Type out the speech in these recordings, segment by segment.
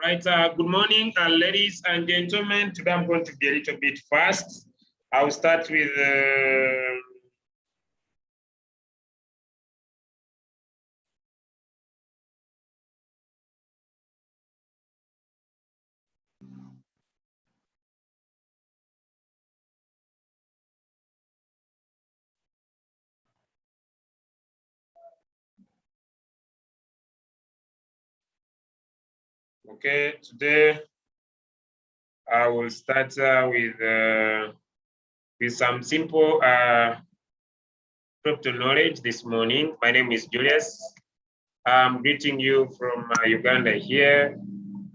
Right, good morning, ladies and gentlemen. Today I'm going to be a little bit fast. I'll start with okay, today I will start with some simple crypto knowledge this morning. My name is Julius. I'm greeting you from Uganda here,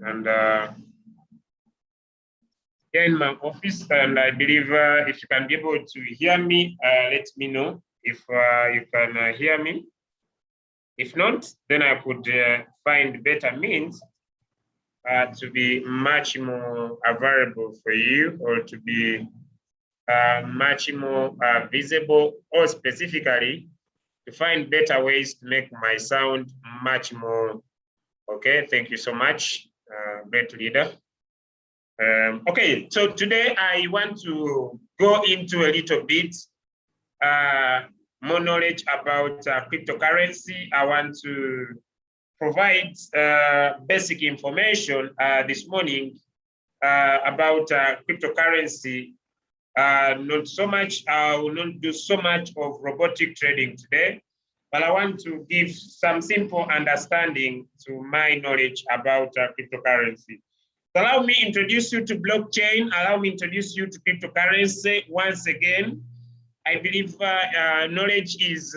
and here in my office. And I believe if you can be able to hear me, let me know if you can hear me. If not, then I could find better means to be much more available for you, or to be much more visible, or specifically to find better ways to make my sound much more. Okay, thank you so much, great leader. Okay, so today I want to go into a little bit more knowledge about cryptocurrency. I want to provide basic information this morning about cryptocurrency. Not so much, I will not do so much of robotic trading today, but I want to give some simple understanding to my knowledge about cryptocurrency. So allow me introduce you to blockchain. Allow me introduce you to cryptocurrency once again. I believe knowledge is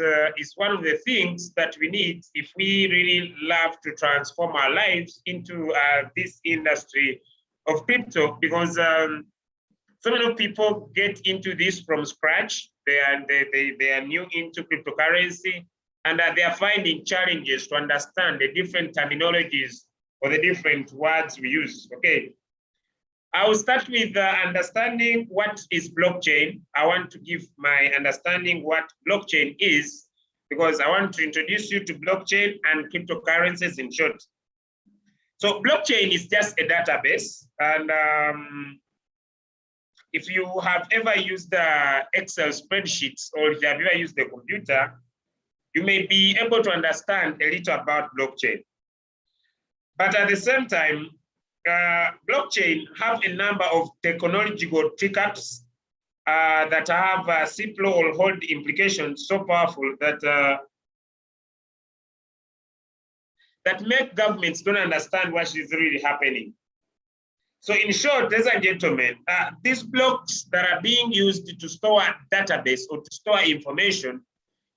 one of the things that we need if we really love to transform our lives into this industry of crypto, because so many people get into this from scratch. They are new into cryptocurrency, and they are finding challenges to understand the different terminologies or the different words we use. Okay. I will start with understanding what is blockchain. I want to give my understanding what blockchain is, because I want to introduce you to blockchain and cryptocurrencies in short. So blockchain is just a database, and if you have ever used the Excel spreadsheets, or if you have ever used the computer, you may be able to understand a little about blockchain. But at the same time, blockchain have a number of technological tricks that have simple or hold implications so powerful that that make governments don't understand what is really happening. So in short, ladies and gentlemen, these blocks that are being used to store database or to store information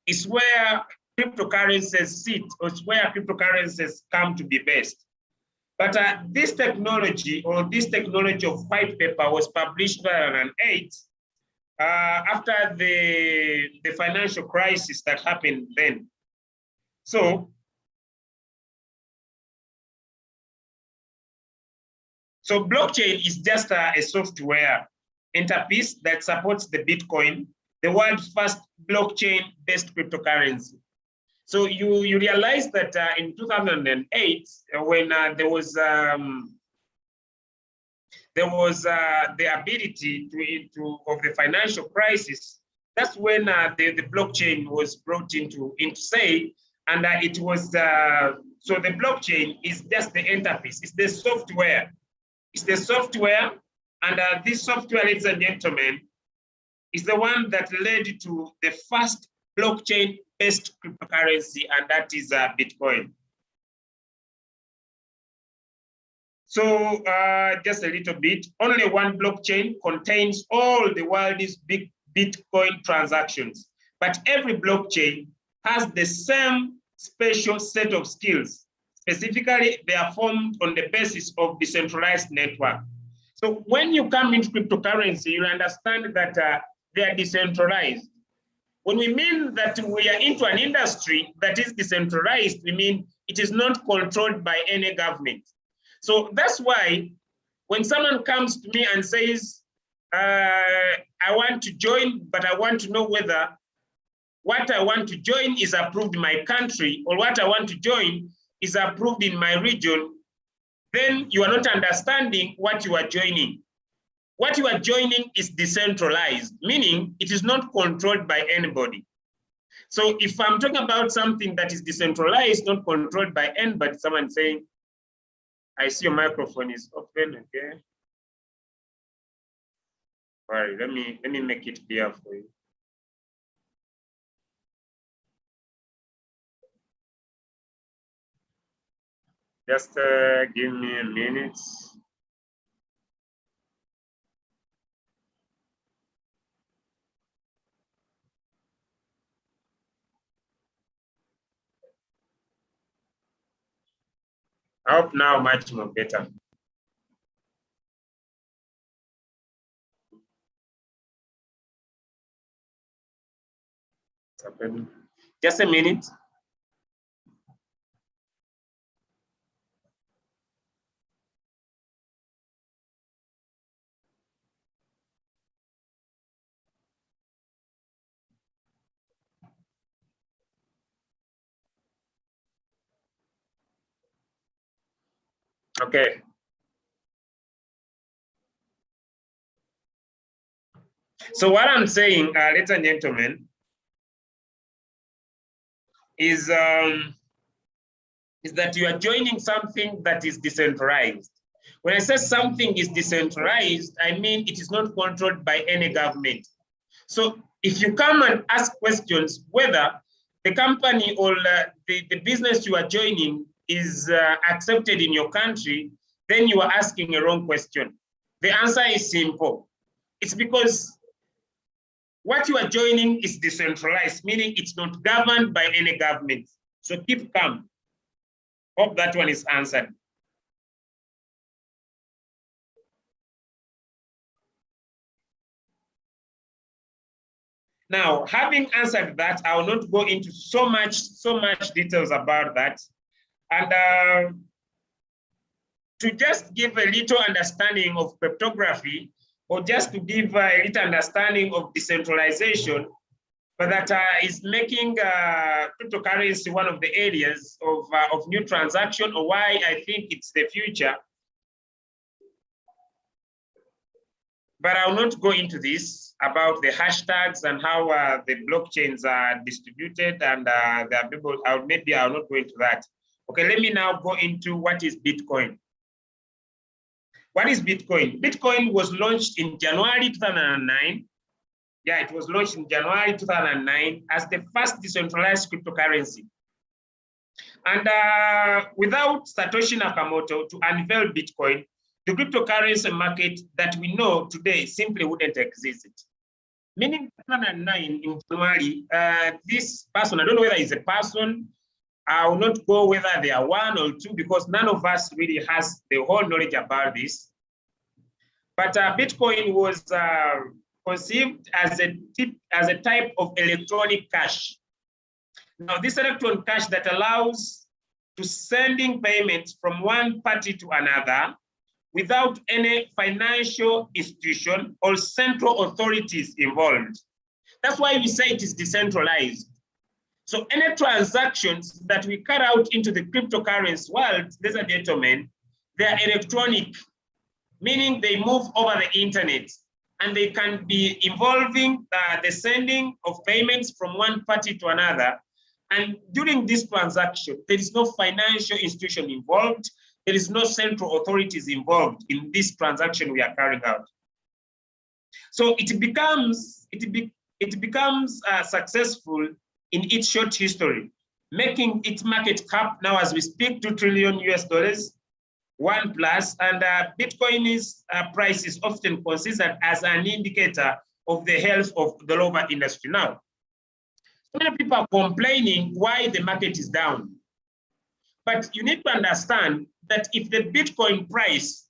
is where cryptocurrencies sit, or it's where cryptocurrencies come to be based. But this technology, or this technology of white paper, was published in 2008 after the financial crisis that happened then. So blockchain is just a software interface that supports the Bitcoin, the world's first blockchain-based cryptocurrency. So you realize that in 2008, when there was the ability of the financial crisis, that's when the blockchain was brought into say, and it was so the blockchain is just the interface. It's the software. It's the software, and this software, ladies and gentlemen, is the one that led to the first blockchain-based cryptocurrency, and that is Bitcoin. So just a little bit, only one blockchain contains all the world's big Bitcoin transactions, but every blockchain has the same special set of skills. Specifically, they are formed on the basis of decentralized network. So when you come into cryptocurrency, you understand that they are decentralized. When we mean that we are into an industry that is decentralized, we mean it is not controlled by any government. So that's why when someone comes to me and says, I want to join, but I want to know whether what I want to join is approved in my country, or what I want to join is approved in my region, then you are not understanding what you are joining. What you are joining is decentralized, meaning it is not controlled by anybody. So if I'm talking about something that is decentralized, not controlled by anybody, someone saying, I see your microphone is open, okay. All right, let me make it clear for you. Just give me a minute. I hope now much more better. Just a minute. Okay. So what I'm saying, ladies and gentlemen, is that you are joining something that is decentralized. When I say something is decentralized, I mean it is not controlled by any government. So if you come and ask questions whether the company or the business you are joining is accepted in your country, then you are asking a wrong question. The answer is simple. It's because what you are joining is decentralized, meaning it's not governed by any government. So keep calm. Hope that one is answered. Now, having answered that, I will not go into so much details about that. And to just give a little understanding of cryptography, or just to give a little understanding of decentralization, but that is making cryptocurrency one of the areas of new transaction, or why I think it's the future. But I will not go into this about the hashtags and how the blockchains are distributed, and there are people, maybe I'll not go into that. Okay, let me now go into what is Bitcoin. What is Bitcoin? Bitcoin was launched in January 2009. Yeah, it was launched in January 2009 as the first decentralized cryptocurrency. And without Satoshi Nakamoto to unveil Bitcoin, the cryptocurrency market that we know today simply wouldn't exist. Meaning 2009 in January, this person, I don't know whether it's a person, I will not go whether they are one or two, because none of us really has the whole knowledge about this. But Bitcoin was conceived as a type of electronic cash. Now, this electronic cash that allows to sending payments from one party to another without any financial institution or central authorities involved. That's why we say it is decentralized. So any transactions that we carry out into the cryptocurrency world, ladies and gentlemen, they are electronic, meaning they move over the internet, and they can be involving the sending of payments from one party to another. And during this transaction, there is no financial institution involved. There is no central authorities involved in this transaction we are carrying out. So it becomes successful in its short history, making its market cap now as we speak $2 trillion US, 1+, and Bitcoin's price is often considered as an indicator of the health of the global industry. Now, so many people are complaining why the market is down. But you need to understand that if the Bitcoin price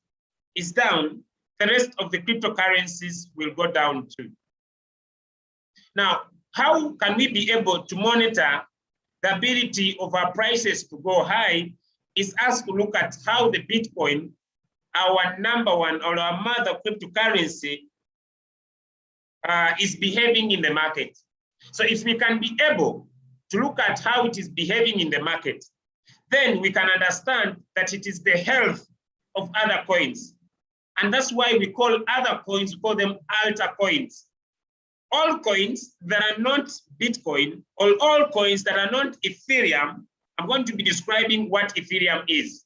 is down, the rest of the cryptocurrencies will go down too. Now, how can we be able to monitor the ability of our prices to go high? Is us to look at how the Bitcoin, our number one or our mother cryptocurrency, is behaving in the market. So if we can be able to look at how it is behaving in the market, then we can understand that it is the health of other coins. And that's why we call other coins, we call them alter coins. All coins that are not Bitcoin, or all coins that are not Ethereum, I'm going to be describing what Ethereum is.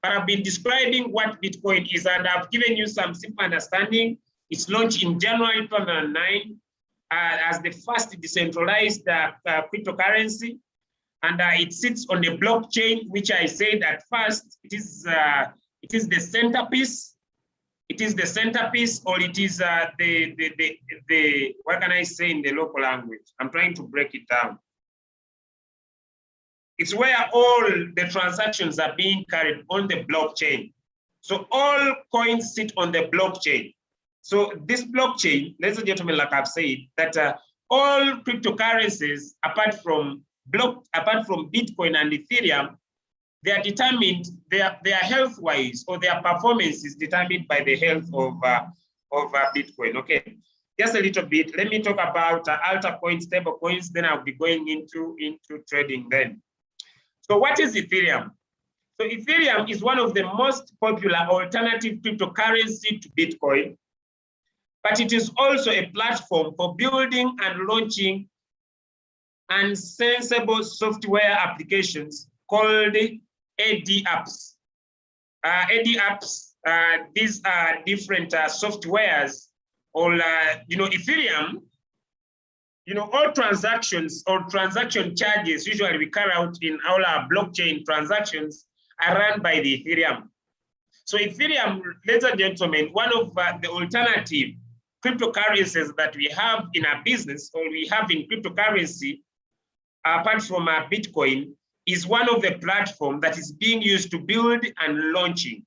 But I've been describing what Bitcoin is, and I've given you some simple understanding. It's launched in January 2009 as the first decentralized cryptocurrency. And it sits on the blockchain, which I said at first, it is the centerpiece. It is the centerpiece, or it is the what can I say in the local language? I'm trying to break it down. It's where all the transactions are being carried on the blockchain. So all coins sit on the blockchain. So this blockchain, ladies and gentlemen, like I've said, that all cryptocurrencies, apart from Bitcoin and Ethereum, they are determined, their health-wise, or their performance is determined by the health of Bitcoin. Okay, just a little bit. Let me talk about alter coins, stable coins. Then I'll be going into trading. Then, so what is Ethereum? So Ethereum is one of the most popular alternative cryptocurrency to Bitcoin, but it is also a platform for building and launching unsensible software applications called AD apps. AD apps, these are different softwares, or Ethereum, all transactions or transaction charges usually we carry out in all our blockchain transactions are run by the Ethereum. So Ethereum, ladies and gentlemen, one of the alternative cryptocurrencies that we have in our business, or we have in cryptocurrency, apart from Bitcoin, is one of the platforms that is being used to build and launching.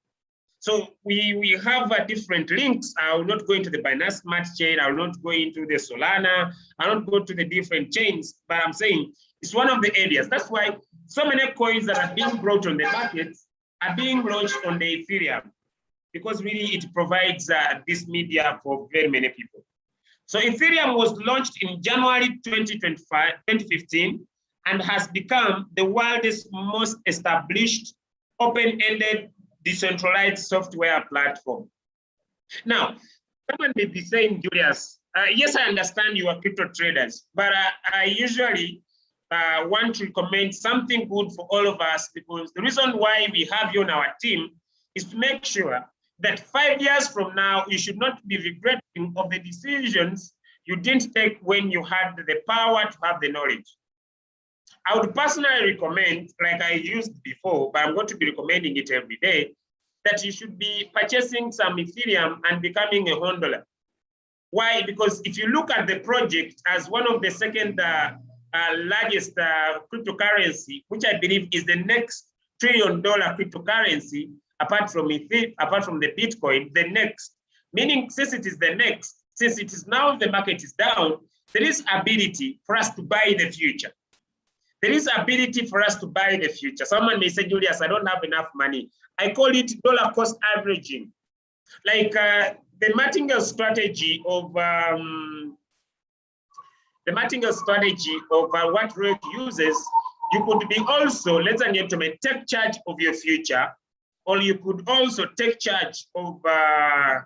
So we have different links. I will not go into the Binance Smart Chain. I will not go into the Solana. I will not go to the different chains, but I'm saying it's one of the areas. That's why so many coins that are being brought on the market are being launched on the Ethereum, because really it provides this media for very many people. So Ethereum was launched in January 2015, and has become the world's most established open-ended decentralized software platform. Now, someone may be saying, Julius, yes, I understand you are crypto traders, but I usually want to recommend something good for all of us, because the reason why we have you on our team is to make sure that 5 years from now, you should not be regretting of the decisions you didn't take when you had the power to have the knowledge. I would personally recommend, like I used before, but I'm going to be recommending it every day, that you should be purchasing some Ethereum and becoming a $100. Why? Because if you look at the project as one of the second largest cryptocurrency, which I believe is the next $1 trillion cryptocurrency, apart from the Bitcoin, the next, meaning since it is the next, since it is now the market is down, there is ability for us to buy the future. There is ability for us to buy the future. Someone may say, Julius, I don't have enough money. I call it dollar cost averaging. Like the martingale strategy of what Royalq uses, you could be also, ladies and gentlemen, take charge of your future, or you could also take charge of the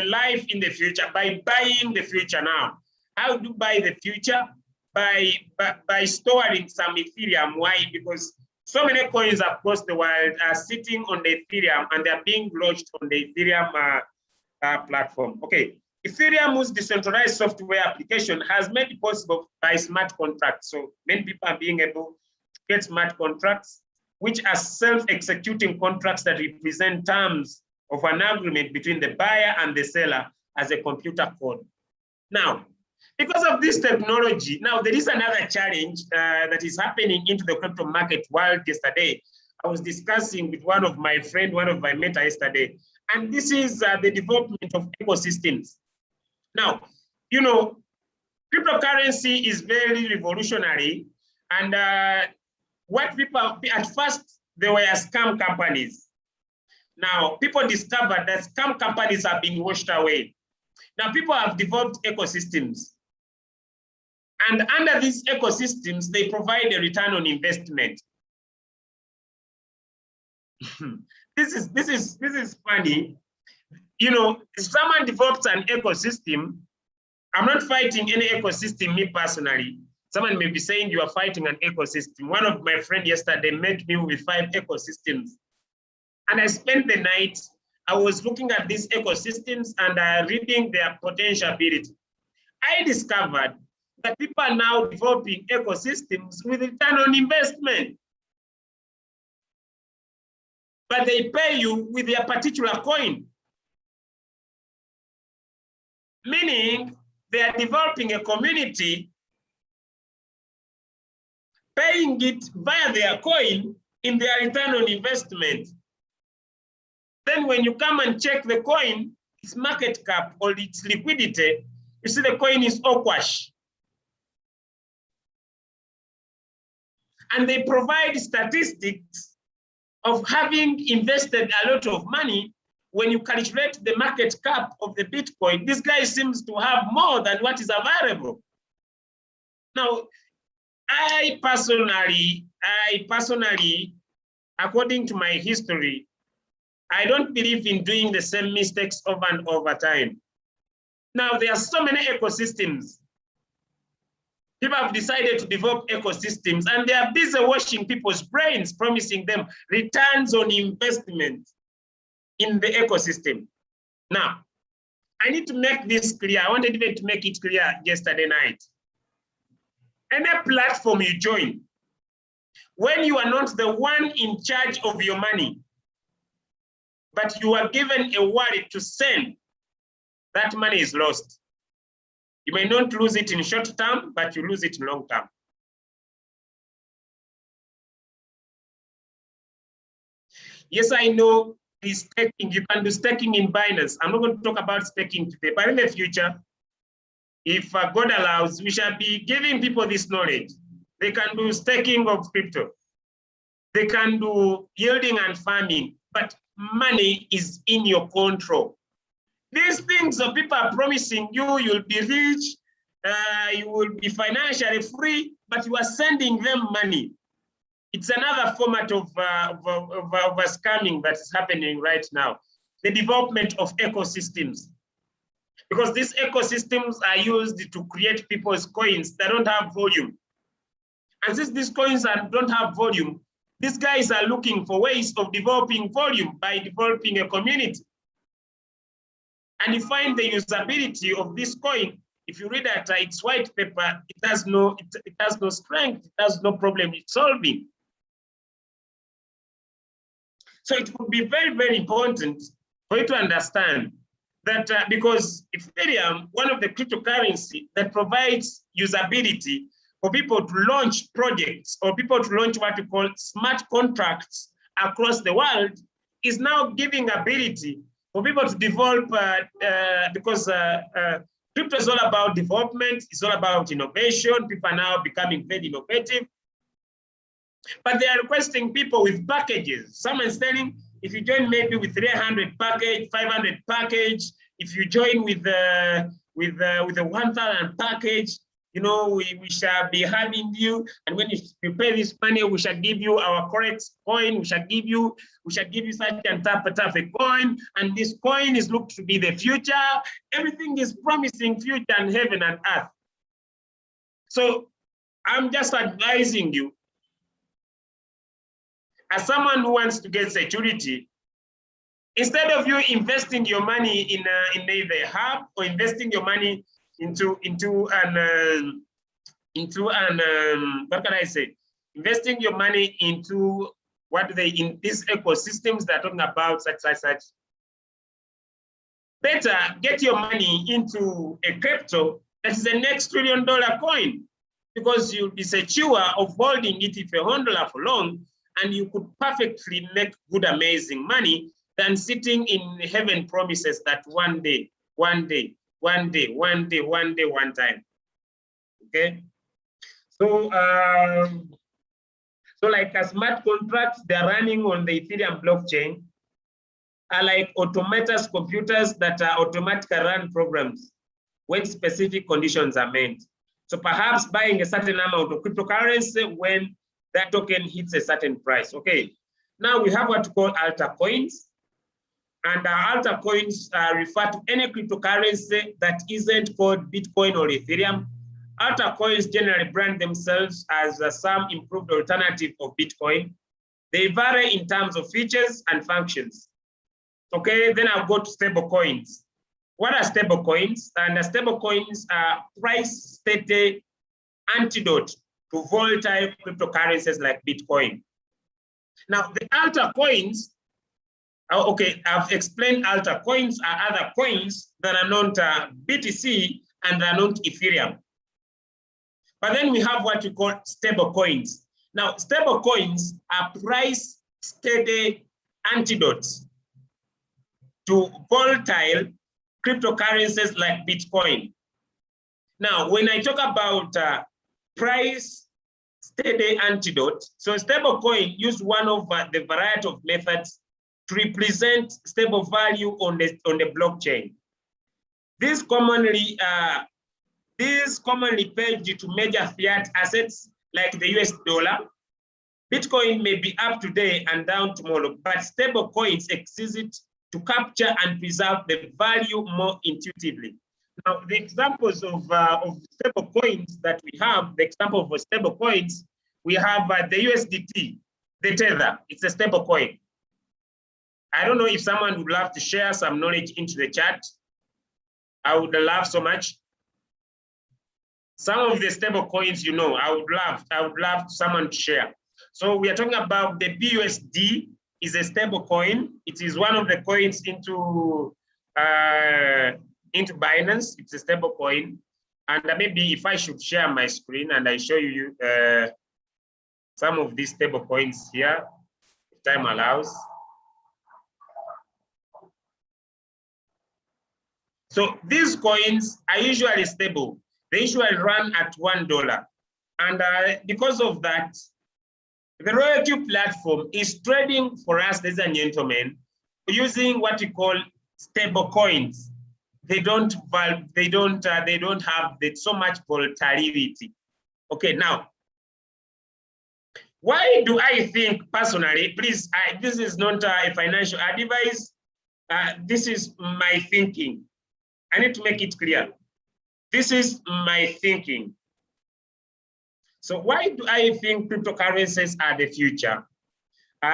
life in the future by buying the future now. How do you buy the future? By storing some Ethereum. Why? Because so many coins across the world are sitting on the Ethereum, and they're being launched on the Ethereum platform. Okay, Ethereum's decentralized software application has made it possible by smart contracts. So many people are being able to get smart contracts, which are self-executing contracts that represent terms of an agreement between the buyer and the seller as a computer code. Now, because of this technology, now there is another challenge that is happening into the crypto market world. Yesterday, I was discussing with one of my friends, one of my mentors yesterday, and this is the development of ecosystems. Now, cryptocurrency is very revolutionary, and what people, at first, they were scam companies. Now, people discovered that scam companies have been washed away. Now, people have developed ecosystems. And under these ecosystems, they provide a return on investment. this is funny. You know, if someone develops an ecosystem, I'm not fighting any ecosystem, me personally. Someone may be saying you are fighting an ecosystem. One of my friends yesterday met me with 5 ecosystems. And I spent the night, I was looking at these ecosystems and reading their potential ability. I discovered that people are now developing ecosystems with return on investment. But they pay you with their particular coin. Meaning they are developing a community, paying it via their coin in their return on investment. Then when you come and check the coin, its market cap or its liquidity, you see the coin is awash. And they provide statistics of having invested a lot of money. When you calculate the market cap of the Bitcoin, this guy seems to have more than what is available. Now, I personally, according to my history, I don't believe in doing the same mistakes over and over time. Now, there are so many ecosystems. People have decided to develop ecosystems and they are busy washing people's brains, promising them returns on investment in the ecosystem. Now, I need to make this clear. I wanted even to make it clear yesterday night. Any platform you join, when you are not the one in charge of your money, but you are given a wallet to send, that money is lost. You may not lose it in short term, but you lose it in long term. Yes, I know staking. You can do staking in Binance. I'm not going to talk about staking today, but in the future, if God allows, we shall be giving people this knowledge. They can do staking of crypto. They can do yielding and farming, but money is in your control. These things of people are promising you, you'll be rich, you will be financially free, but you are sending them money. It's another format of scamming that is happening right now. The development of ecosystems. Because these ecosystems are used to create people's coins that don't have volume. And since these coins don't have volume, these guys are looking for ways of developing volume by developing a community. And you find the usability of this coin. If you read at its white paper, it has no strength, it has no problem with solving. So it would be very, very important for you to understand that because Ethereum, one of the cryptocurrency that provides usability for people to launch projects or people to launch what we call smart contracts across the world, is now giving ability for people to develop because crypto is all about development, it's all about innovation. People are now becoming very innovative. But they are requesting people with packages. Someone's telling, if you join maybe with 300 package, 500 package, if you join with a 1,000 package, you know, we shall be having you, and when you pay this money, we shall give you our correct coin. We shall give you such and type a coin, and this coin is looked to be the future. Everything is promising future and heaven and earth. So I'm just advising you, as someone who wants to get security, instead of you investing your money in either a hub or investing your money into an what can I say? Investing your money into in these ecosystems that are talking about such. Better get your money into a crypto that is the next $1 trillion coin, because you'll be secure of holding it if you hold it for long, and you could perfectly make good, amazing money than sitting in heaven promises that one day, one time. Okay. So, so like smart contracts, they're running on the Ethereum blockchain, are like autonomous computers that are automatically run programs when specific conditions are met. So perhaps buying a certain amount of cryptocurrency when that token hits a certain price. Okay. Now we have what we call alta coins. And alta coins refer to any cryptocurrency that isn't called Bitcoin or Ethereum. Alta coins generally brand themselves as some improved alternative of Bitcoin. They vary in terms of features and functions. Okay, then I'll go to stable coins. What are stable coins? And stable coins are price steady antidote to volatile cryptocurrencies like Bitcoin. Now, the alta coins, okay, I've explained alta coins are other coins that are not BTC and are not Ethereum. But then we have what we call stable coins. Now, stable coins are price steady antidotes to volatile cryptocurrencies like Bitcoin. Now, when I talk about price steady antidote, so stable coin use one of the variety of methods to represent stable value on the blockchain. These commonly pegged to major fiat assets like the US dollar. Bitcoin may be up today and down tomorrow, but stable coins exist to capture and preserve the value more intuitively. Now, the examples of stable coins that we have, the example of stable coins, we have the USDT, the Tether. It's a stable coin. I don't know if someone would love to share some knowledge into the chat. I would love so much. Some of the stable coins, you know, I would love someone to share. So we are talking about the BUSD is a stable coin. It is one of the coins into Binance. It's a stable coin. And maybe if I should share my screen and I show you some of these stable coins here, if time allows. So these coins are usually stable. They usually run at $1. And because of that, the Royalq platform is trading for us, ladies and gentlemen, using what we call stable coins. They don't have so much volatility. Okay, now, why do I think personally, please, this is not a financial advice. This is my thinking. I need to make it clear. This is my thinking. So why do I think cryptocurrencies are the future?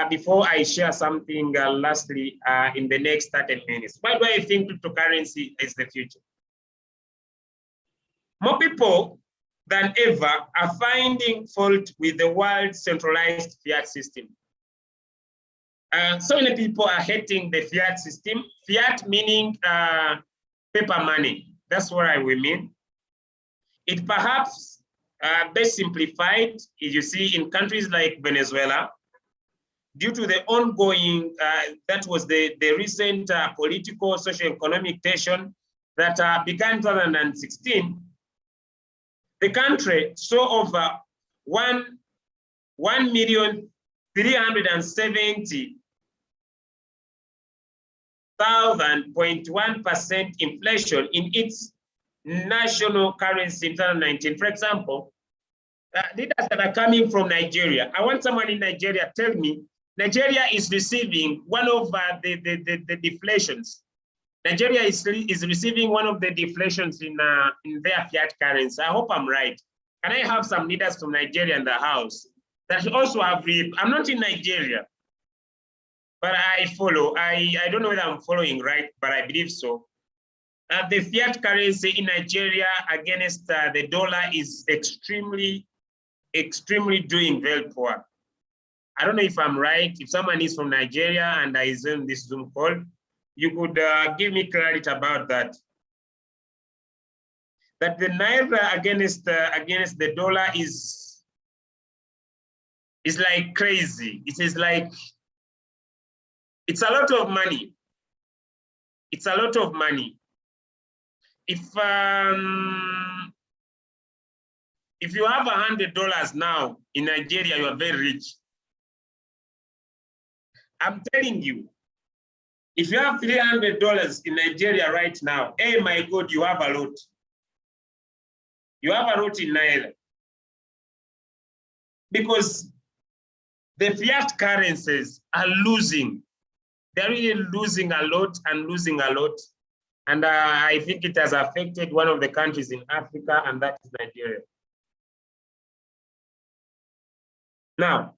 Before I share something lastly in the next 30 minutes, why do I think cryptocurrency is the future? More people than ever are finding fault with the world's centralized fiat system. So many people are hating the fiat system. Fiat meaning paper money. That's what I will mean. It perhaps best simplified, as you see in countries like Venezuela, due to the ongoing, that was the recent political, socio-economic tension that began in 2016, the country saw over 1,370,000.1% inflation in its national currency in 2019. For example, leaders that are coming from Nigeria, I want someone in Nigeria tell me, Nigeria is receiving one of the deflations. Nigeria is receiving one of the deflations in their fiat currency. I hope I'm right. Can I have some leaders from Nigeria in the house that also have, I'm not in Nigeria, but I follow. I don't know whether I'm following right, but I believe so. The fiat currency in Nigeria against the dollar is extremely doing very poor. I don't know if I'm right. If someone is from Nigeria and is in this Zoom call, you could give me clarity about that. That the naira against the dollar is like crazy. It is like, it's a lot of money. It's a lot of money. If you have $100 now in Nigeria, you are very rich. I'm telling you, if you have $300 in Nigeria right now, hey, my God, you have a lot. You have a lot in Naira. Because the fiat currencies are losing. They're really losing a lot and losing a lot. And I think it has affected one of the countries in Africa, and that is Nigeria. Now,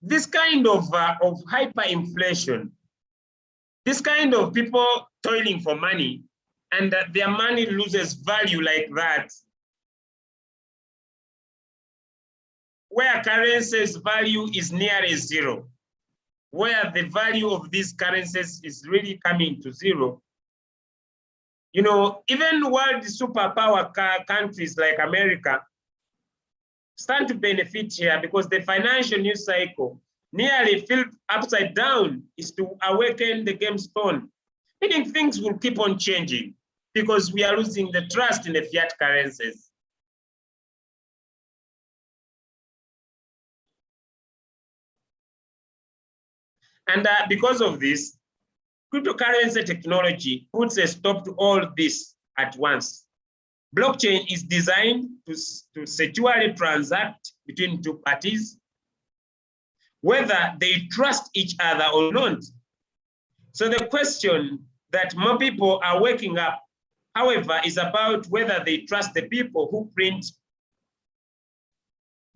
this kind of hyperinflation, this kind of people toiling for money, and their money loses value like that, where currencies value is nearly zero, where the value of these currencies is really coming to zero. You know, even world superpower countries like America stand to benefit here, because the financial news cycle nearly flipped upside down is to awaken the game stone, meaning things will keep on changing because we are losing the trust in the fiat currencies. And because of this, cryptocurrency technology puts a stop to all this at once. Blockchain is designed to securely transact between two parties, whether they trust each other or not. So the question that more people are waking up, however, is about whether they trust the people who print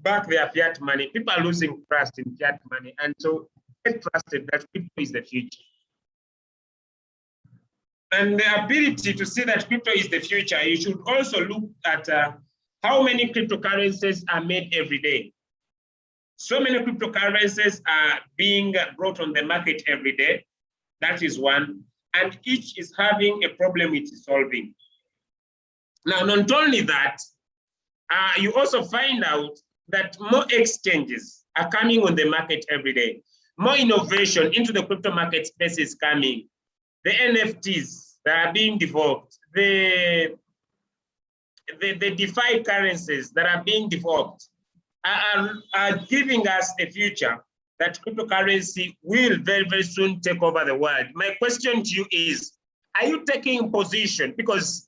back their fiat money. People are losing trust in fiat money, and so they trusted that crypto is the future. And the ability to see that crypto is the future, you should also look at how many cryptocurrencies are made every day. So many cryptocurrencies are being brought on the market every day. That is one. And each is having a problem it is solving. Now, not only that, you also find out that more exchanges are coming on the market every day. More innovation into the crypto market space is coming. The NFTs that are being developed, the DeFi currencies that are being developed are giving us a future that cryptocurrency will very, very soon take over the world. My question to you is, are you taking position? Because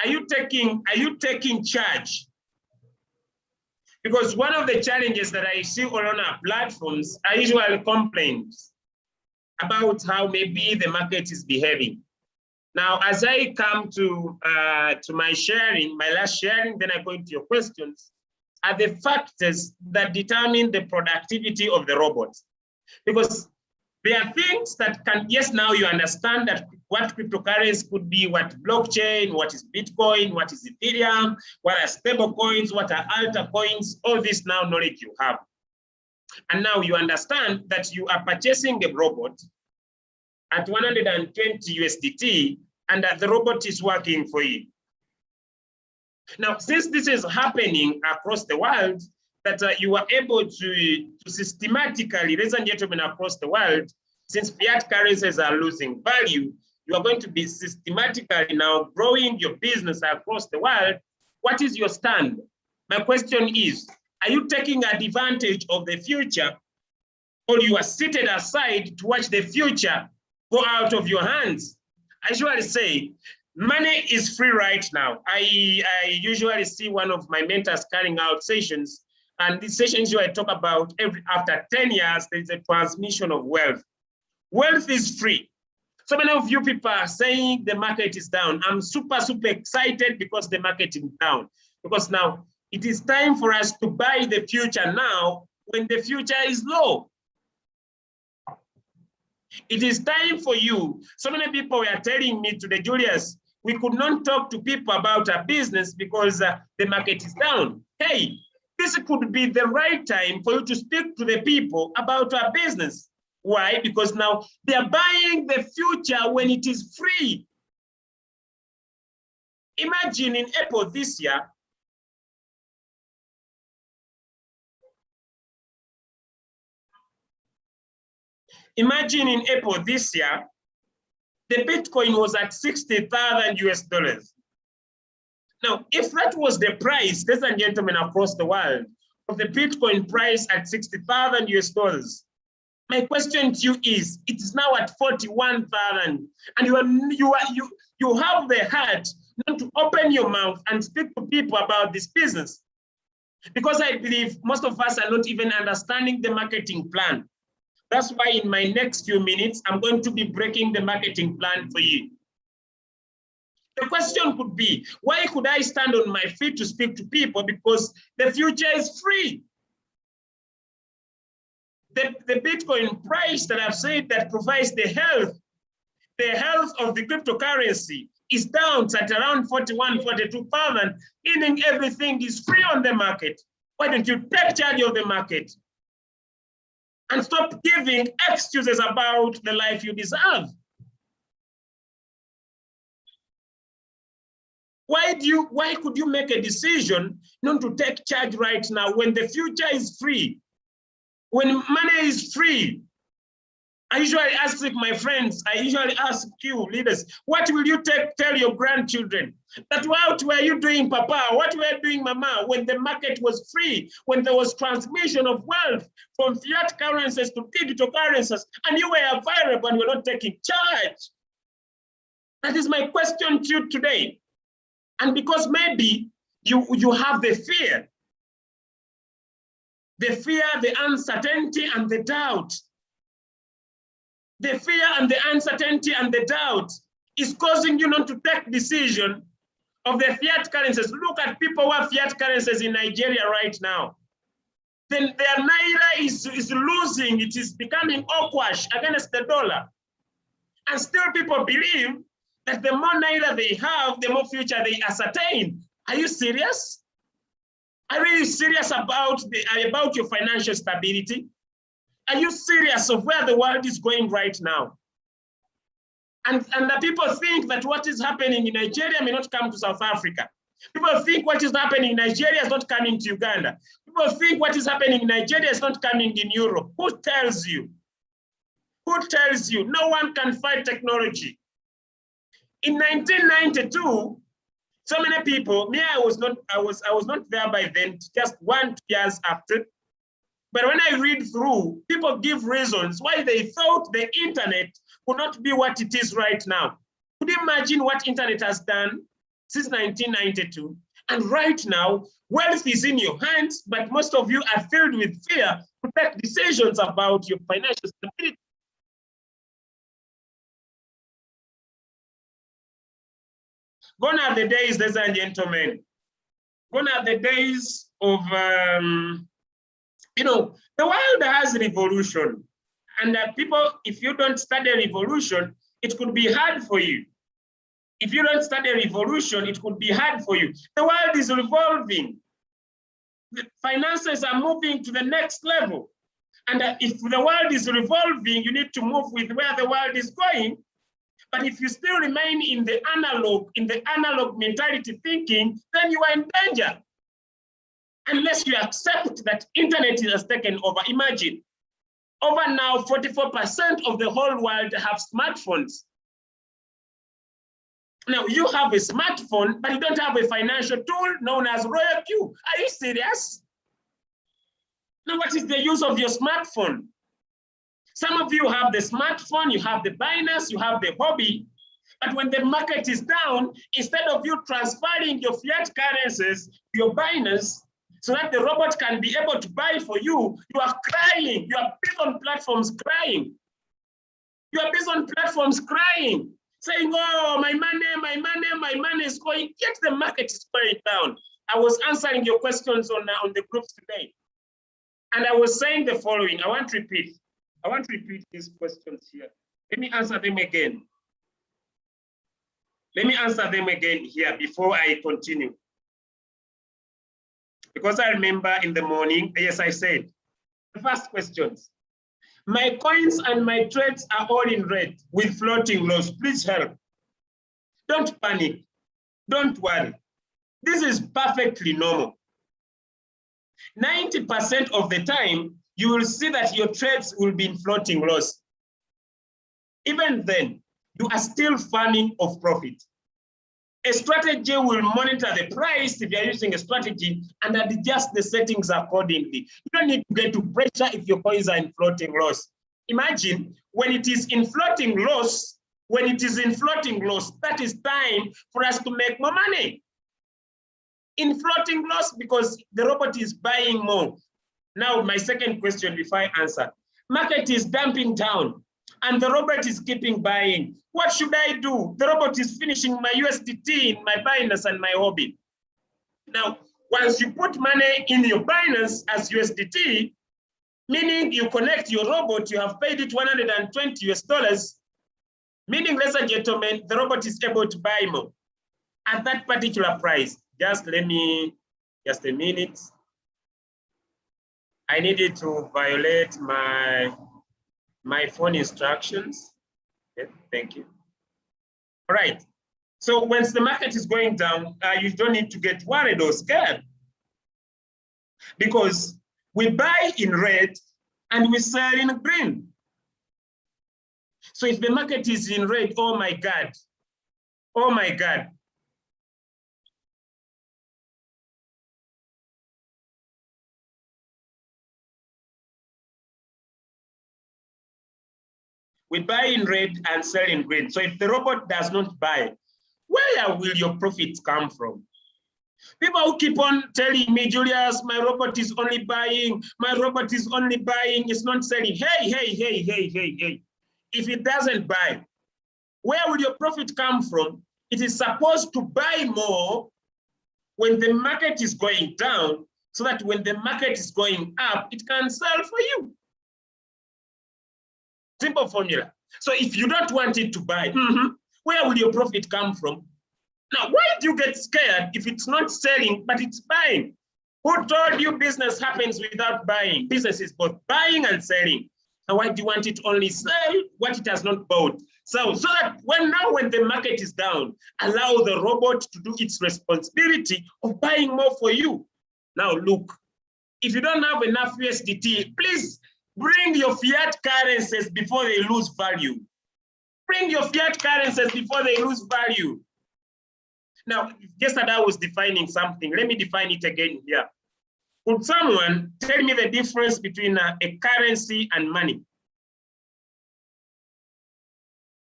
are you taking charge? Because one of the challenges that I see on our platforms are usually complaints about how maybe the market is behaving. Now, as I come to my sharing, my last sharing, then I go into your questions, are the factors that determine the productivity of the robots. Because there are things that can, yes, now you understand that what cryptocurrency could be, what blockchain, what is Bitcoin, what is Ethereum, what are stable coins, what are altcoins, all this now knowledge you have. And now you understand that you are purchasing a robot at 120 USDT, and that the robot is working for you. Now, since this is happening across the world, that you are able to systematically, ladies and gentlemen, across the world, since fiat currencies are losing value, you are going to be systematically now growing your business across the world. What is your stand? My question is, are you taking advantage of the future, or you are seated aside to watch the future go out of your hands? I usually say, money is free right now. I usually see one of my mentors carrying out sessions, and these sessions I talk about after 10 years, there's a transmission of wealth. Wealth is free. So many of you people are saying the market is down. I'm super, super excited because the market is down. Because now it is time for us to buy the future now when the future is low. It is time for you. So many people were telling me today, Julius, we could not talk to people about our business because the market is down. Hey, this could be the right time for you to speak to the people about our business. Why? Because now they're buying the future when it is free. Imagine in April this year, the Bitcoin was at 60,000 US dollars. Now, if that was the price, ladies and gentlemen, across the world, of the Bitcoin price at 60,000 US dollars, My question to you is, it is now at 41,000, and you have the heart not to open your mouth and speak to people about this business. Because I believe most of us are not even understanding the marketing plan. That's why in my next few minutes, I'm going to be breaking the marketing plan for you. The question could be, why could I stand on my feet to speak to people? Because the future is free. The Bitcoin price that I've said that provides the health of the cryptocurrency is down at around 41, 42,000, meaning everything is free on the market. Why don't you take charge of the market and stop giving excuses about the life you deserve? Why could you make a decision not to take charge right now when the future is free? When money is free? I usually ask my friends, I usually ask you leaders, what will you tell your grandchildren? That what were you doing, Papa? What were you doing, Mama, when the market was free, when there was transmission of wealth from fiat currencies to digital currencies, and you were available and you're not taking charge? That is my question to you today. And because maybe you have the fear, the uncertainty, and the doubt. The fear and the uncertainty and the doubt is causing you not to take decision of the fiat currencies. Look at people who have fiat currencies in Nigeria right now. Then their naira is losing, it is becoming awkward against the dollar. And still people believe that the more naira they have, the more future they ascertain. Are you serious? Are you serious about your financial stability? Are you serious of where the world is going right now? And the people think that what is happening in Nigeria may not come to South Africa. People think what is happening in Nigeria is not coming to Uganda. People think what is happening in Nigeria is not coming in Europe. Who tells you? Who tells you? No one can fight technology. In 1992, so many people, me, I was not there by then, just 1-2 years after. But when I read through, people give reasons why they thought the internet would not be what it is right now. Could you imagine what internet has done since 1992? And right now, wealth is in your hands, but most of you are filled with fear to take decisions about your financial stability. Gone are the days, ladies and gentlemen. Gone are the days of the world has revolution, and people, if you don't study revolution, it could be hard for you. If you don't study revolution, it could be hard for you. The world is revolving. The finances are moving to the next level. And if the world is revolving, you need to move with where the world is going. But if you still remain in the analog mentality thinking, then you are in danger. Unless you accept that internet has taken over. Imagine, over now 44% of the whole world have smartphones. Now you have a smartphone, but you don't have a financial tool known as Royalq. Are you serious? Now what is the use of your smartphone? Some of you have the smartphone, you have the Binance, you have the hobby, but when the market is down, instead of you transferring your fiat currencies to your Binance, so that the robot can be able to buy for you, you are crying. You are busy on platforms crying. You are busy on platforms crying, saying, oh, my money is going, yet the market is going down. I was answering your questions on the groups today. And I was saying the following. I want to repeat these questions here. Let me answer them again. Let me answer them again here before I continue. Because I remember in the morning, yes, I said, the first questions. My coins and my trades are all in red with floating loss. Please help. Don't panic. Don't worry. This is perfectly normal. 90% of the time, you will see that your trades will be in floating loss. Even then, you are still farming of profit. A strategy will monitor the price if you're using a strategy and adjust the settings accordingly. You don't need to get to pressure if your coins are in floating loss. Imagine when it is in floating loss, that is time for us to make more money. In floating loss, because the robot is buying more. Now, my second question before I answer. Market is dumping down and the robot is keeping buying. What should I do? The robot is finishing my USDT in my Binance and my Hobby. Now, once you put money in your Binance as USDT, meaning you connect your robot, you have paid it 120 US dollars, meaning, ladies and gentlemen, the robot is able to buy more at that particular price. Just a minute. I needed to violate my phone instructions. Okay, thank you. All right. So once the market is going down, you don't need to get worried or scared, because we buy in red and we sell in green. So if the market is in red, oh my God, oh my God. We buy in red and sell in green. So if the robot does not buy, where will your profits come from? People who keep on telling me, Julius, my robot is only buying, my robot is only buying, it's not selling. Hey. If it doesn't buy, where will your profit come from? It is supposed to buy more when the market is going down, so that when the market is going up, it can sell for you. Simple formula. So if you don't want it to buy, where will your profit come from? Now, why do you get scared if it's not selling, but it's buying? Who told you business happens without buying? Business is both buying and selling. And why do you want it only sell what it has not bought? So that when the market is down, allow the robot to do its responsibility of buying more for you. Now, look, if you don't have enough USDT, please bring your fiat currencies before they lose value. Bring your fiat currencies before they lose value. Now, yesterday I was defining something. Let me define it again here. Could someone tell me the difference between a currency and money?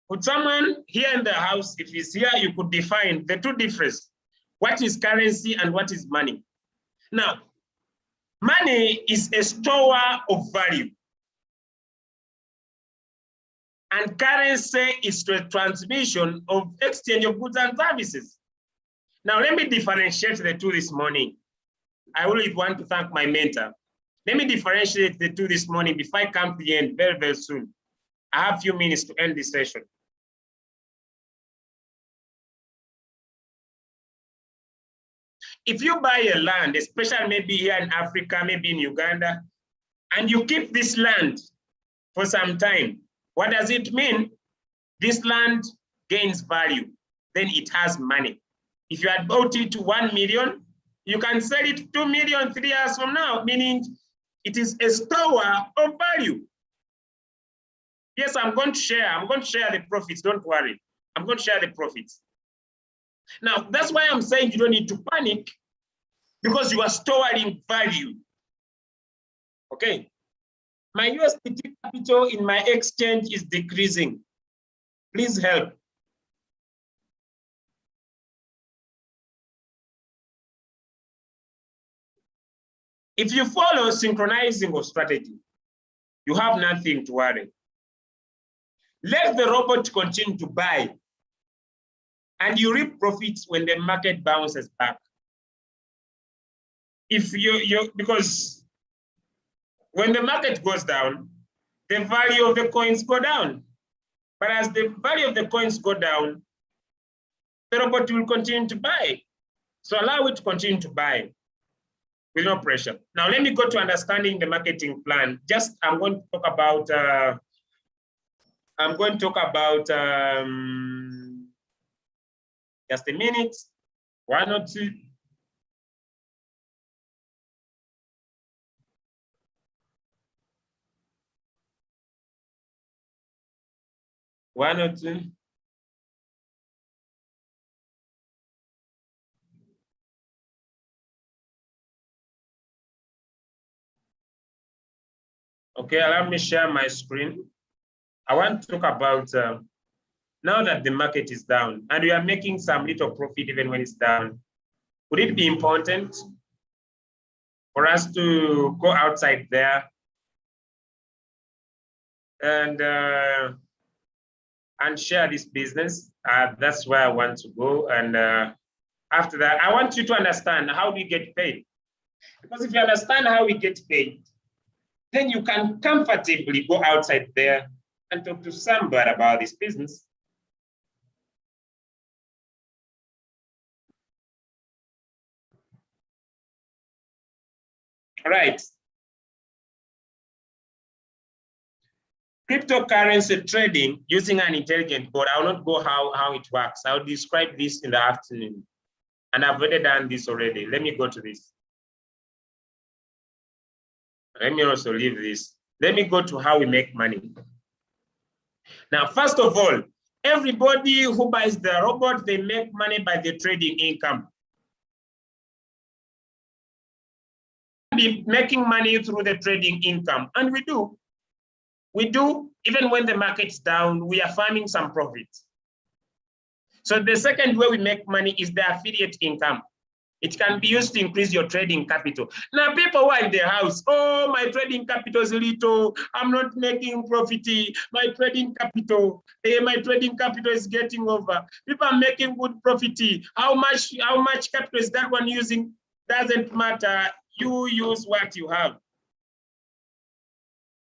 Could someone here in the house, if he's here, you could define the two differences. What is currency and what is money? Now, money is a store of value. And currency is the transmission of exchange of goods and services. Now, let me differentiate the two this morning. I really want to thank my mentor. Let me differentiate the two this morning before I come to the end very, very soon. I have a few minutes to end this session. If you buy a land, especially maybe here in Africa, maybe in Uganda, and you keep this land for some time, what does it mean? This land gains value, then it has money. If you had bought it to 1 million, you can sell it 2 million 3 years from now, meaning it is a store of value. Yes, I'm going to share the profits, don't worry. I'm going to share the profits. Now, that's why I'm saying you don't need to panic, because you are storing value. Okay. My USDT capital in my exchange is decreasing. Please help. If you follow synchronizing of strategy, you have nothing to worry. Let the robot continue to buy, and you reap profits when the market bounces back. If because when the market goes down, the value of the coins go down. But as the value of the coins go down, the robot will continue to buy. So allow it to continue to buy with no pressure. Now let me go to understanding the marketing plan. I'm going to talk about just a minute, one or two. One or two. Okay, allow me share my screen. I want to talk about now that the market is down and we are making some little profit even when it's down. Would it be important for us to go outside there and share this business? That's where I want to go. And after that, I want you to understand how we get paid. Because if you understand how we get paid, then you can comfortably go outside there and talk to somebody about this business. All right. Cryptocurrency trading using an intelligent board. I will not go how it works. I'll describe this in the afternoon. And I've already done this already. Let me go to this. Let me also leave this. Let me go to how we make money. Now, first of all, everybody who buys the robot, they make money by the trading income. Be making money through the trading income, and we do. We do, even when the market's down, we are farming some profits. So the second way we make money is the affiliate income. It can be used to increase your trading capital. Now, people who are in their house, oh, my trading capital is little. I'm not making profit. My trading capital is getting over. People are making good profit. How much capital is that one using? Doesn't matter. You use what you have.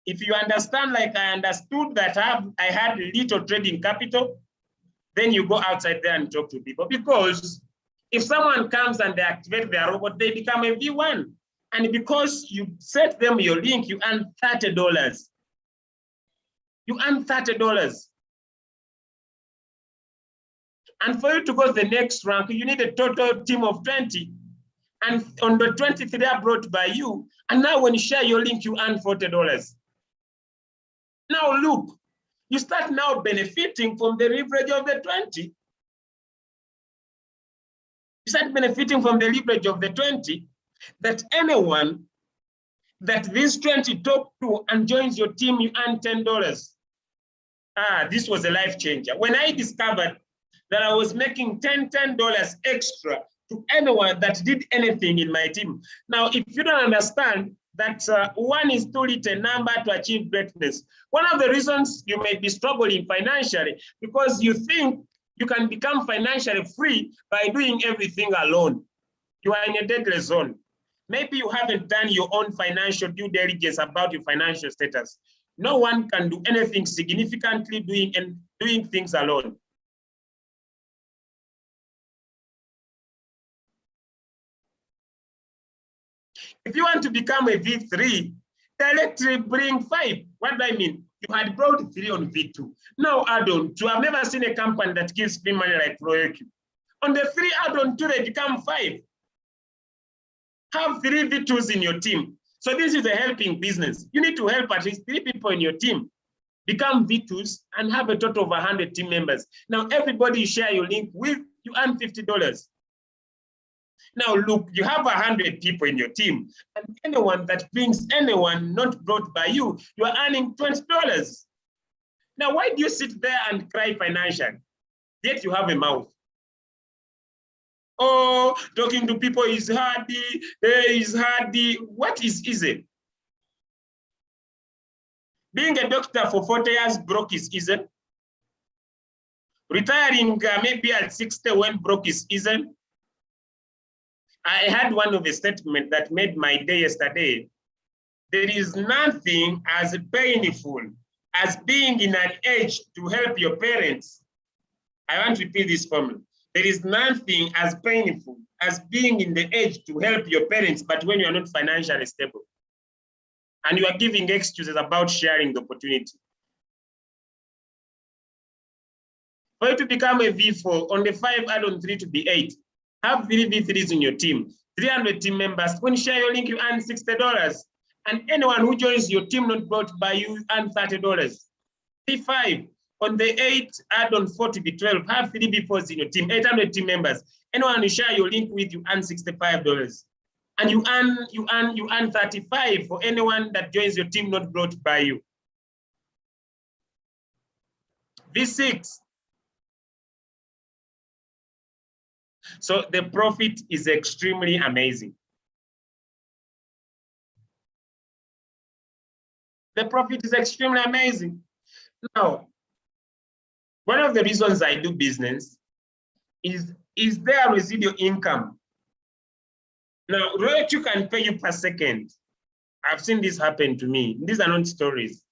If you understand, like I understood that I had little trading capital, then you go outside there and talk to people. Because if someone comes and they activate their robot, they become a V1. And because you set them your link, you earn $30. You earn $30. And for you to go to the next rank, you need a total team of 20. And on the 23 are brought by you. And now when you share your link, you earn $40. Now look, you start now benefiting from the leverage of the 20. You start benefiting from the leverage of the 20, that anyone that this 20 talk to and joins your team, you earn $10. This was a life changer. When I discovered that I was making $10 extra to anyone that did anything in my team. Now, if you don't understand that one is too little a number to achieve greatness. One of the reasons you may be struggling financially, because you think you can become financially free by doing everything alone. You are in a deadly zone. Maybe you haven't done your own financial due diligence about your financial status. No one can do anything significantly doing things alone. If you want to become a V3, directly bring 5. What do I mean? You had brought 3 on V2. Now add on 2. I've never seen a company that gives free money like Royalq. On the 3 add on 2, they become 5. Have 3 V2s in your team. So this is a helping business. You need to help at least 3 people in your team become V2s and have a total of 100 team members. Now everybody you share your link with, you earn $50. Now look, you have 100 people in your team, and anyone that brings anyone not brought by you, you are earning $20. Now, why do you sit there and cry financially? Yet you have a mouth. Oh, talking to people is hardy, is hardy. What is easy? Being a doctor for 40 years broke is easy. Retiring maybe at 60 when broke is easy. I had one of a statement that made my day yesterday. There is nothing as painful as being in an age to help your parents. I want to repeat this formula. There is nothing as painful as being in the age to help your parents, but when you are not financially stable. And you are giving excuses about sharing the opportunity. For you to become a V4, on the 5, add on 3 to be 8. Have 3 V3s in your team, 300 team members. When you share your link, you earn $60. And anyone who joins your team not brought by you earn $30. V5, on the 8, add on 4 to be 12. Have 3 V4s in your team, 800 team members. Anyone who share your link with, you earn $65. And you earn 35 for anyone that joins your team not brought by you. V6. So the profit is extremely amazing. The profit is extremely amazing. Now, one of the reasons I do business is there residual income. Now, Royalq can pay you per second. I've seen this happen to me. These are not stories.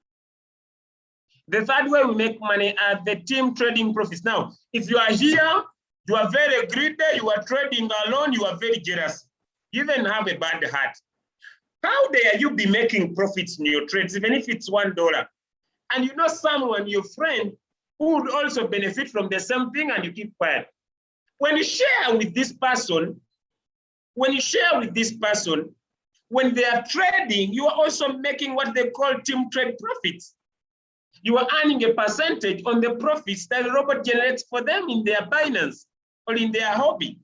The third way we make money are the team trading profits. Now, if you are here, you are very greedy, you are trading alone, you are very jealous, you even have a bad heart. How dare you be making profits in your trades, even if it's $1? And you know someone, your friend, who would also benefit from the same thing, and you keep quiet. When you share with this person, when they are trading, you are also making what they call team trade profits. You are earning a percentage on the profits that the robot generates for them in their Binance or in their hobby.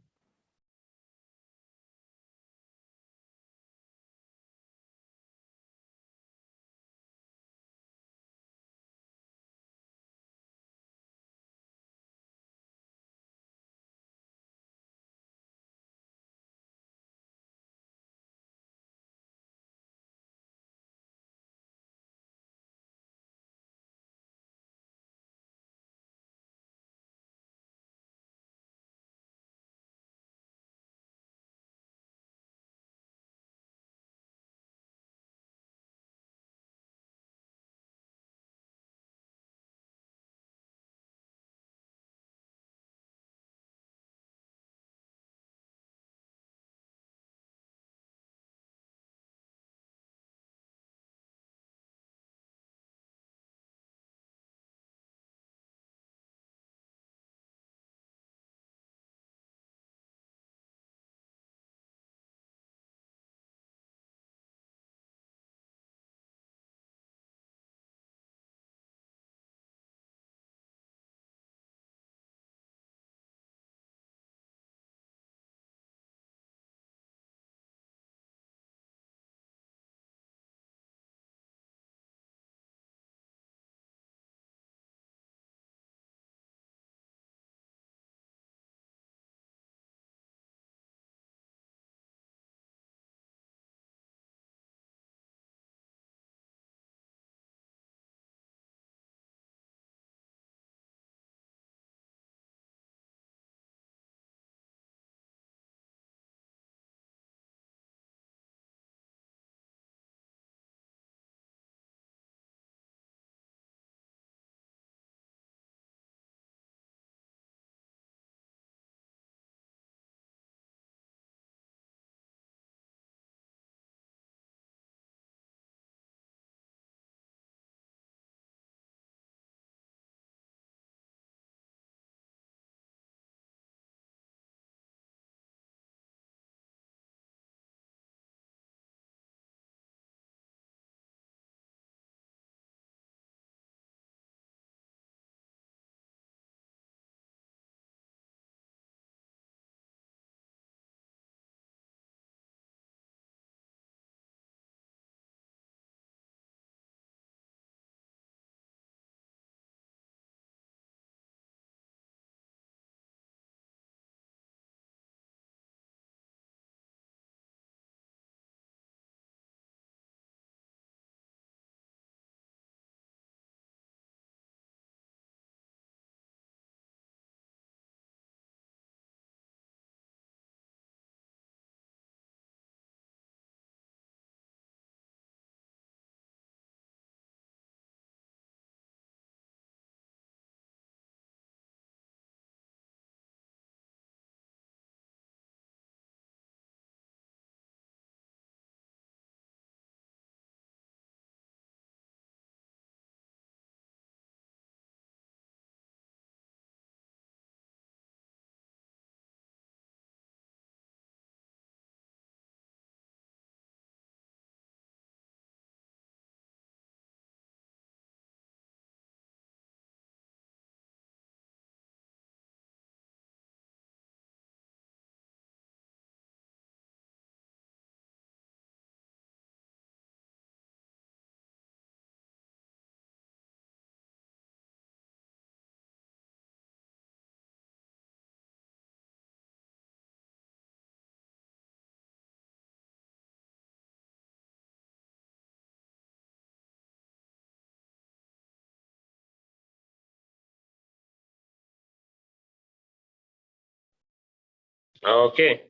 Okay.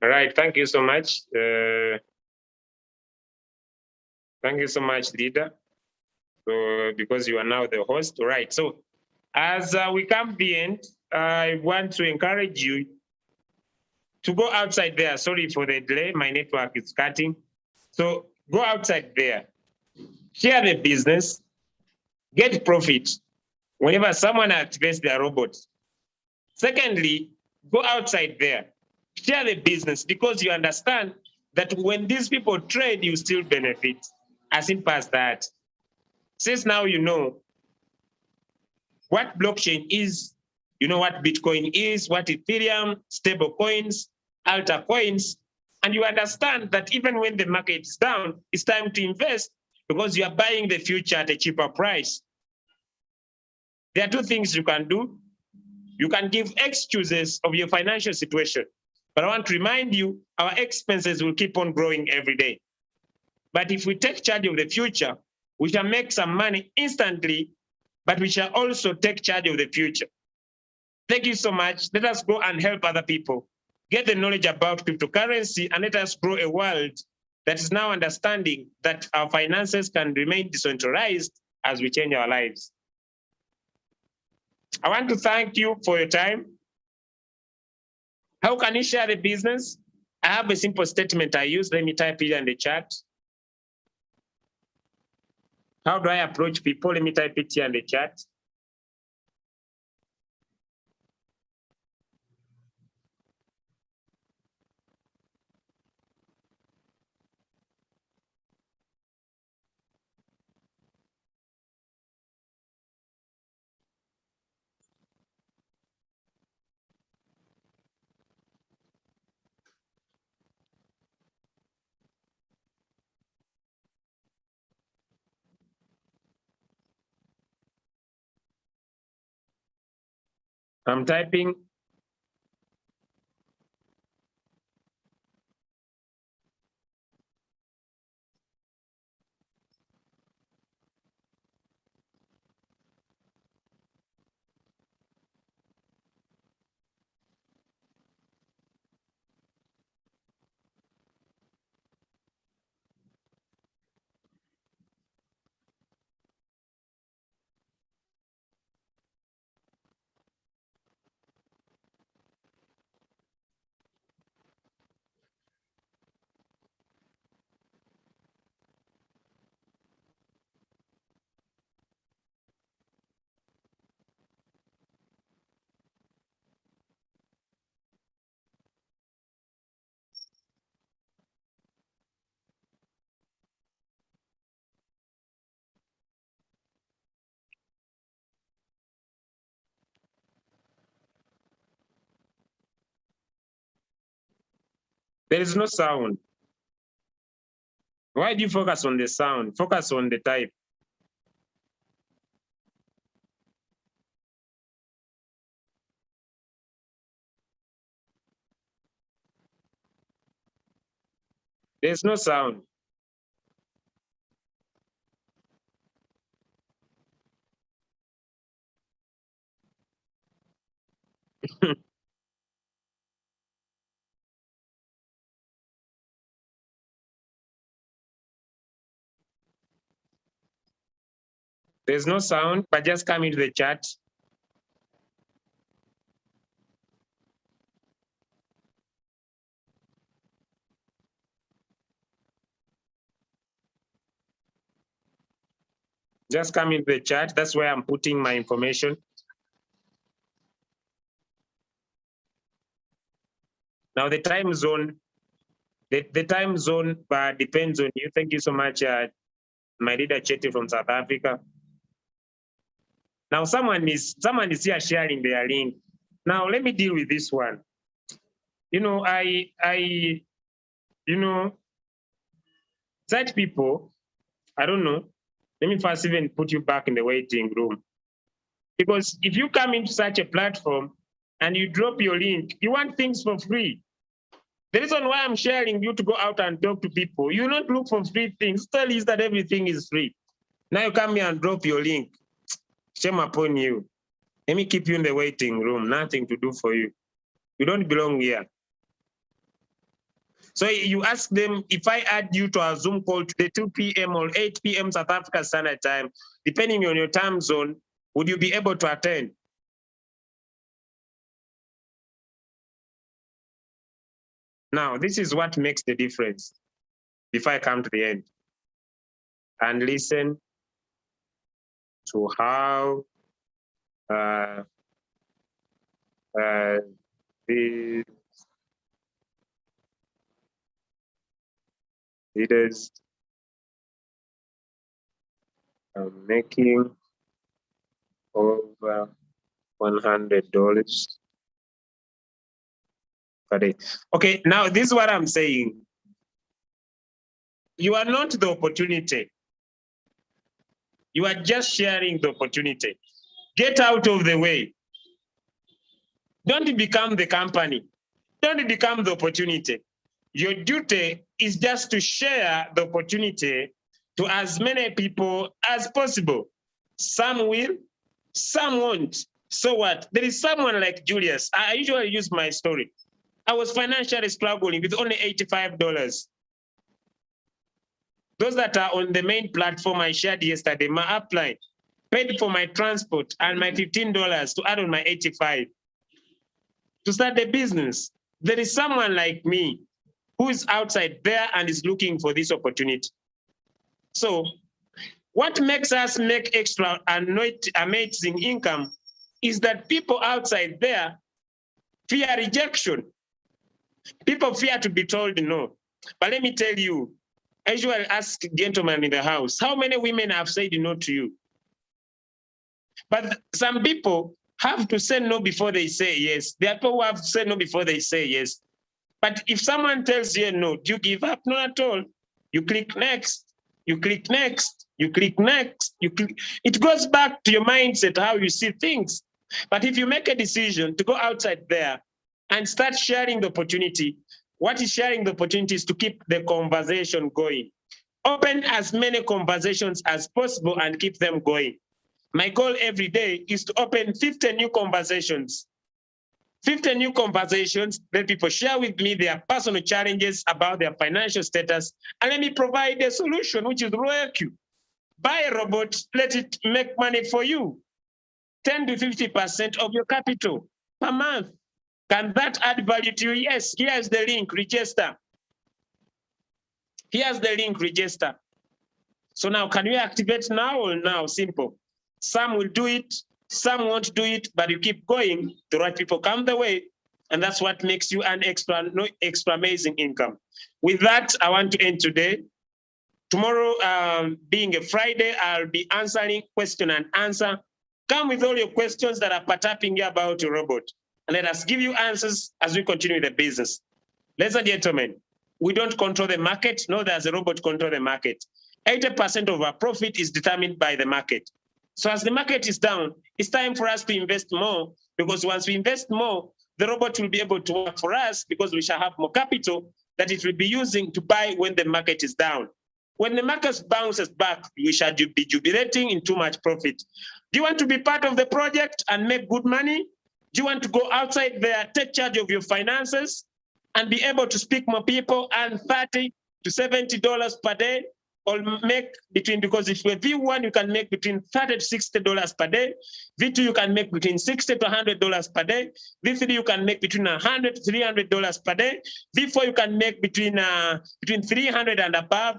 All right. Thank you so much. Thank you so much, leader. So, because you are now the host. All right. So, as we come to the end, I want to encourage you to go outside there. Sorry for the delay. My network is cutting. So, go outside there. Share the business. Get profit whenever someone activates their robot. Secondly, go outside there. Share the business because you understand that when these people trade, you still benefit. As simple as that. Since now you know what blockchain is, you know what Bitcoin is, what Ethereum, stable coins, alta coins, and you understand that even when the market is down, it's time to invest because you are buying the future at a cheaper price. There are two things you can do. You can give excuses of your financial situation, but I want to remind you, our expenses will keep on growing every day. But if we take charge of the future, we shall make some money instantly, but we shall also take charge of the future. Thank you so much. Let us go and help other people get the knowledge about cryptocurrency, and let us grow a world that is now understanding that our finances can remain decentralized as we change our lives. I want to thank you for your time. How can you share the business? I have a simple statement I use. Let me type it in the chat. How do I approach people? Let me type it here in the chat. I'm typing. There is no sound. Why do you focus on the sound? Focus on the type. There's no sound. There's no sound, but just come into the chat. Just come into the chat. That's where I'm putting my information. Now the time zone, the time zone depends on you. Thank you so much, my leader Chetty from South Africa. Now someone is here sharing their link. Now let me deal with this one. You know, you know, such people, I don't know. Let me first even put you back in the waiting room. Because if you come into such a platform and you drop your link, you want things for free. The reason why I'm sharing you to go out and talk to people, you don't look for free things. Tell is that everything is free. Now you come here and drop your link. Shame upon you. Let me keep you in the waiting room. Nothing to do for you. You don't belong here. So you ask them, if I add you to a Zoom call today, 2 p.m. or 8 p.m. South Africa Standard Time, depending on your time zone, would you be able to attend? Now, this is what makes the difference. Before I come to the end, and listen to how the leaders are making over $100 per day. Okay, now this is what I'm saying. You are not the opportunity. You are just sharing the opportunity. Get out of the way. Don't become the company. Don't become the opportunity. Your duty is just to share the opportunity to as many people as possible. Some will, some won't. So what? There is someone like Julius. I usually use my story. I was financially struggling with only $85. Those that are on the main platform I shared yesterday, my upline, paid for my transport and my $15 to add on my 85 to start the business. There is someone like me who is outside there and is looking for this opportunity. So what makes us make extra and not amazing income is that people outside there fear rejection. People fear to be told no. But let me tell you, I usually ask gentlemen in the house, how many women have said no to you? But some people have to say no before they say yes. There are people who have to say no before they say yes. But if someone tells you no, do you give up? Not at all. You click next, you click next, you click next, you click. It goes back to your mindset, how you see things. But if you make a decision to go outside there and start sharing the opportunity, what is sharing the opportunity is to keep the conversation going. Open as many conversations as possible and keep them going. My goal every day is to open 50 new conversations. 50 new conversations, let people share with me their personal challenges about their financial status, and let me provide a solution, which is Royalq. Buy a robot, let it make money for you. 10 to 50% of your capital per month. Can that add value to you? Yes, here's the link, register. Here's the link, register. So now, can you activate now or now? Simple. Some will do it, some won't do it, but you keep going. The right people come the way, and that's what makes you an extra amazing income. With that, I want to end today. Tomorrow, being a Friday, I'll be answering question and answer. Come with all your questions that are perturbing you about your robot, and let us give you answers as we continue the business. Ladies and gentlemen, we don't control the market, nor does the robot control the market. 80% of our profit is determined by the market. So as the market is down, it's time for us to invest more, because once we invest more, the robot will be able to work for us, because we shall have more capital that it will be using to buy when the market is down. When the market bounces back, we shall be jubilating in too much profit. Do you want to be part of the project and make good money? Do you want to go outside there, take charge of your finances, and be able to speak more people and $30 to $70 per day? Or make between, because if you're V1, you can make between $30 to $60 per day. V2, you can make between $60 to $100 per day. V3, you can make between $100 to $300 per day. V4, you can make between 300 and above.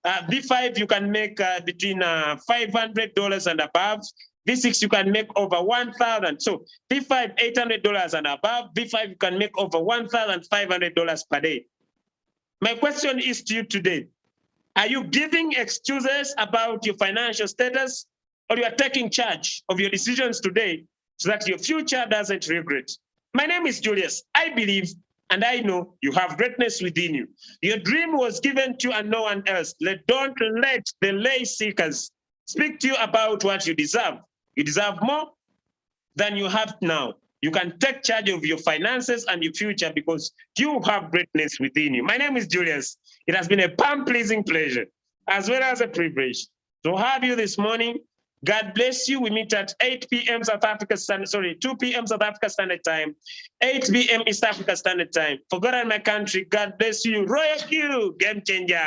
V5, you can make between $500 and above. V6, you can make over 1,000. So V5, $800 and above. V5, you can make over $1,500 per day. My question is to you today. Are you giving excuses about your financial status, or you are taking charge of your decisions today so that your future doesn't regret? My name is Julius. I believe and I know you have greatness within you. Your dream was given to you and no one else. Don't let the lay seekers speak to you about what you deserve. You deserve more than you have now. You can take charge of your finances and your future because you have greatness within you. My name is Julius. It has been a palm-pleasing pleasure, as well as a privilege, to have you this morning God bless you. We meet at 8 p.m. South Africa Standard, 2 p.m. South Africa Standard Time, 8 p.m. East Africa Standard Time. For God and my country, God bless you. Royalq, game changer.